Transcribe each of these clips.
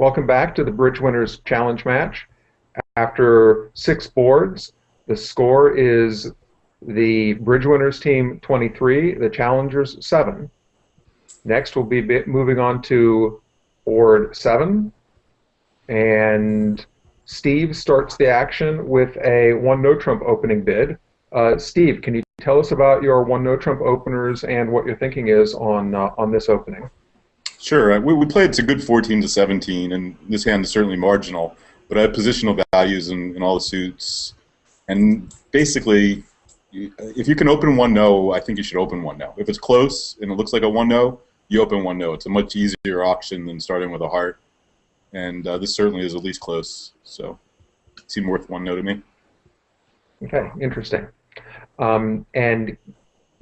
Welcome back to the Bridge Winners Challenge match. After 6 boards, the score is the Bridge Winners team 23, the Challengers 7. Next, we'll be moving on to board 7, and Steve starts the action with a 1 no trump opening bid. Steve, can you tell us about your 1 no trump openers and what your thinking is on this opening? Sure. We played it's a good 14 to 17, and this hand is certainly marginal, but I have positional values in all the suits. And basically, if you can open 1 no, I think you should open 1 no. If it's close and it looks like a 1 no, you open 1 no. It's a much easier auction than starting with a heart. And this certainly is at least close, so it seemed worth 1 no to me. Okay, interesting. And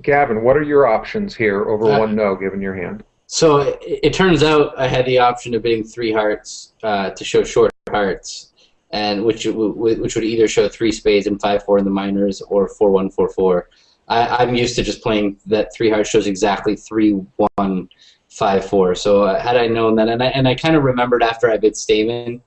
Gavin, what are your options here over 1 no given your hand? So it turns out I had the option of bidding 3 hearts to show short hearts, and which would either show 3 spades and 5-4 in the minors or 4-1, 4-4. I'm used to just playing that 3 hearts shows exactly 3-1, 5-4. So had I known that, and I kind of remembered after I bid Stayman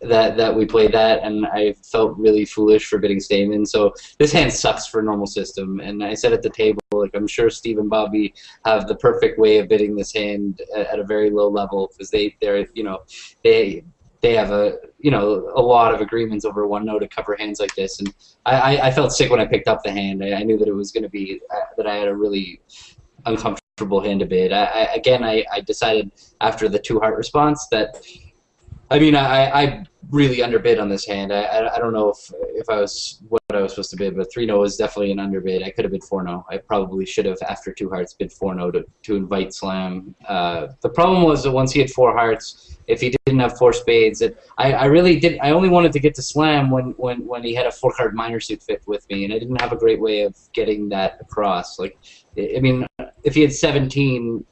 that we played that, and I felt really foolish for bidding Stayman. So this hand sucks for a normal system, and I said at the table, like, I'm sure Steve and Bobby have the perfect way of bidding this hand at a very low level, because they have a lot of agreements over 1 no to cover hands like this, and I felt sick when I picked up the hand. I knew that it was going to be that I had a really uncomfortable hand to bid. I decided after the 2 heart response that, I really underbid on this hand. I don't know if I was what I was supposed to bid, but 3 no is definitely an underbid. I could have bid 4 no. I probably should have, after 2 hearts, bid 4 no to invite slam. The problem was that once he had 4 hearts, if he didn't have 4 spades, I only wanted to get to slam when he had a 4-card minor suit fit with me, and I didn't have a great way of getting that across. Like, if he had 17.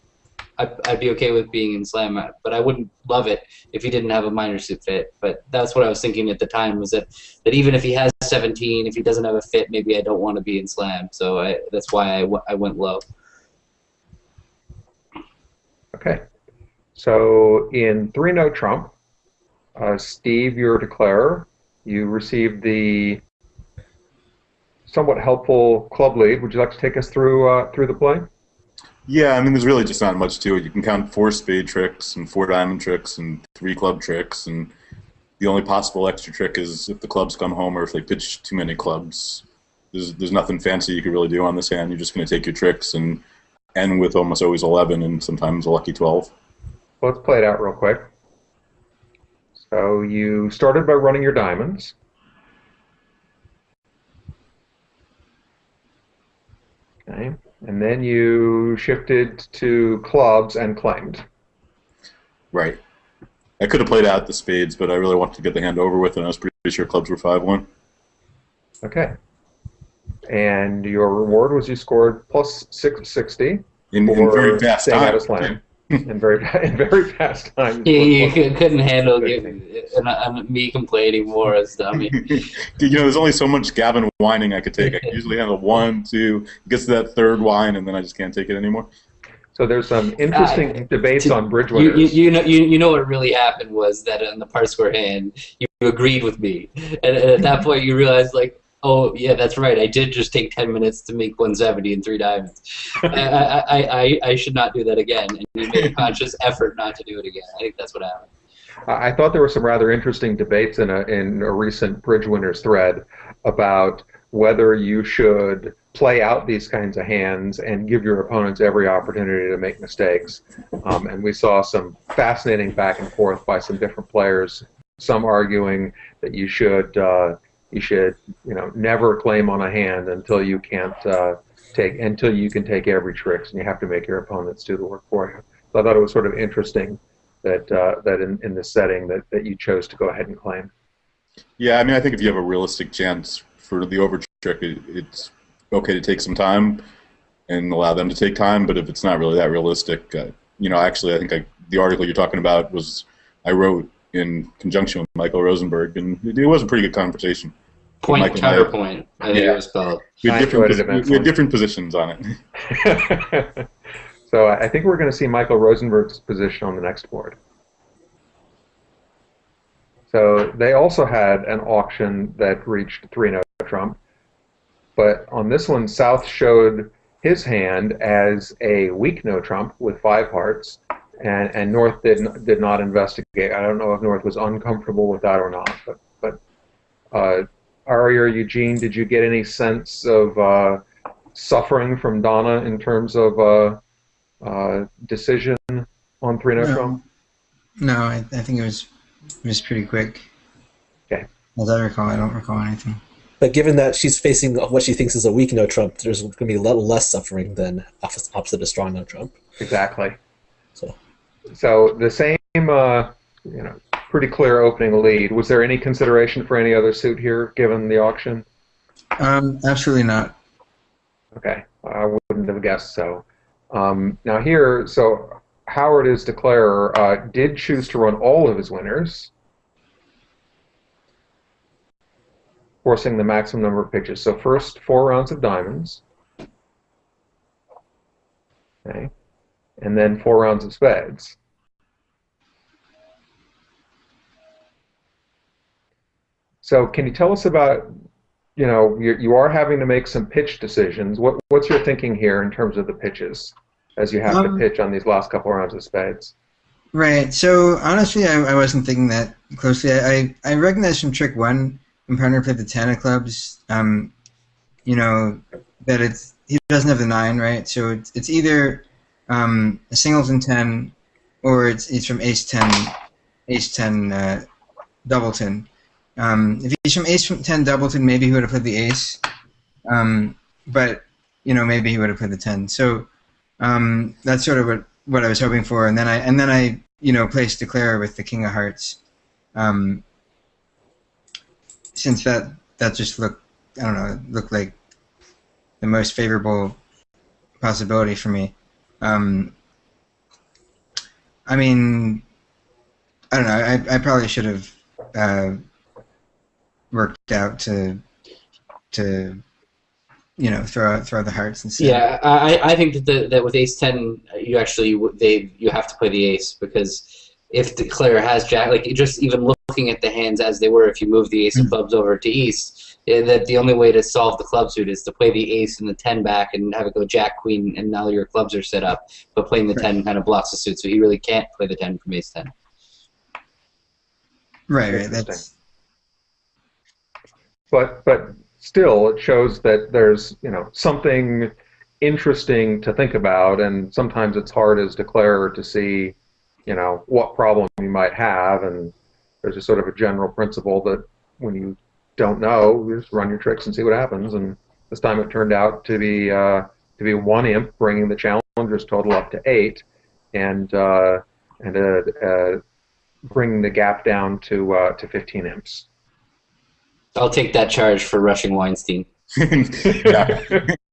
I'd be okay with being in slam, but I wouldn't love it if he didn't have a minor suit fit. But that's what I was thinking at the time, was that even if he has 17, if he doesn't have a fit, maybe I don't want to be in slam. So that's why I went low. Okay. So in 3 no trump, Steve, you're a declarer. You received the somewhat helpful club lead. Would you like to take us through the play? Yeah, there's really just not much to it. You can count 4 spade tricks and 4 diamond tricks and 3 club tricks, and the only possible extra trick is if the clubs come home or if they pitch too many clubs. There's nothing fancy you can really do on this hand. You're just going to take your tricks and end with almost always 11 and sometimes a lucky 12. Well, let's play it out real quick. So you started by running your diamonds. Okay. And then you shifted to clubs and claimed. Right. I could have played out the spades, but I really wanted to get the hand over with, and I was pretty sure clubs were 5-1. Okay. And your reward was you scored plus 660 in very fast staying time. Out of slam. in very fast time. You couldn't handle me complaining more as dummy. There's only so much Gavin whining I could take. I can usually handle 1, 2, gets to that 3rd whine, and then I just can't take it anymore. So there's some interesting debates on Bridge Winners. You know what really happened was that in the par square hand, you agreed with me, and at that point you realized, like, oh, yeah, that's right. I did just take 10 minutes to make 170 and 3 diamonds. I should not do that again. And you made a conscious effort not to do it again. I think that's what happened. I thought there were some rather interesting debates in a recent Bridge Winners thread about whether you should play out these kinds of hands and give your opponents every opportunity to make mistakes. And we saw some fascinating back and forth by some different players, some arguing that you should never claim on a hand until you can take every trick, and you have to make your opponents do the work for you. So I thought it was sort of interesting that in this setting that you chose to go ahead and claim. Yeah, I think if you have a realistic chance for the over trick, it's okay to take some time and allow them to take time. But if it's not really that realistic, actually, I think the article you're talking about I wrote in conjunction with Michael Rosenberg, and it was a pretty good conversation. Point, counterpoint, I think it was spelled. We had different positions on it. So I think we're going to see Michael Rosenberg's position on the next board. So they also had an auction that reached 3-no trump. But on this one, South showed his hand as a weak no trump with 5 hearts, and North did not investigate. I don't know if North was uncomfortable with that or not. But Ari or Eugene, did you get any sense of suffering from Donna in terms of decision on 3-no trump? No, I think it was pretty quick. Okay. As I recall, I don't recall anything. But given that she's facing what she thinks is a weak no trump, there's going to be a little less suffering than opposite a strong no trump. Exactly. So the same, pretty clear opening lead. Was there any consideration for any other suit here, given the auction? Absolutely not. Okay, I wouldn't have guessed so. Now here, so Howard as declarer did choose to run all of his winners, forcing the maximum number of pitches. So first 4 rounds of diamonds, okay, and then 4 rounds of spades. So can you tell us about, you are having to make some pitch decisions. What's your thinking here in terms of the pitches as you have to pitch on these last couple rounds of spades? Right. So honestly, I wasn't thinking that closely. I recognized from trick 1 when partner played the 10 of clubs, that he doesn't have the 9, right? So it's either a singleton 10 or it's from ace 10 doubleton. If he's from ace 10 doubleton, maybe he would have played the ace, but maybe he would have played the 10. So that's sort of what I was hoping for, and then I placed declare with the king of hearts, since that just looked like the most favorable possibility for me. I mean, I don't know. I probably should have worked out to throw the hearts instead. Yeah, I think that with ace 10 you have to play the ace, because if declare has jack, like just even looking at the hands as they were, if you move the ace of clubs over to east, that the only way to solve the club suit is to play the ace and the 10 back and have it go jack queen, and now your clubs are set up, but playing the 10 kind of blocks the suit, so he really can't play the 10 from ace 10. Right. That's. But still, it shows that there's something interesting to think about, and sometimes it's hard as declarer to see what problem you might have, and there's a sort of a general principle that when you don't know, you just run your tricks and see what happens. And this time it turned out to be 1 imp, bringing the challenger's total up to 8, and bringing the gap down to 15 imps. I'll take that charge for rushing Weinstein. Yeah.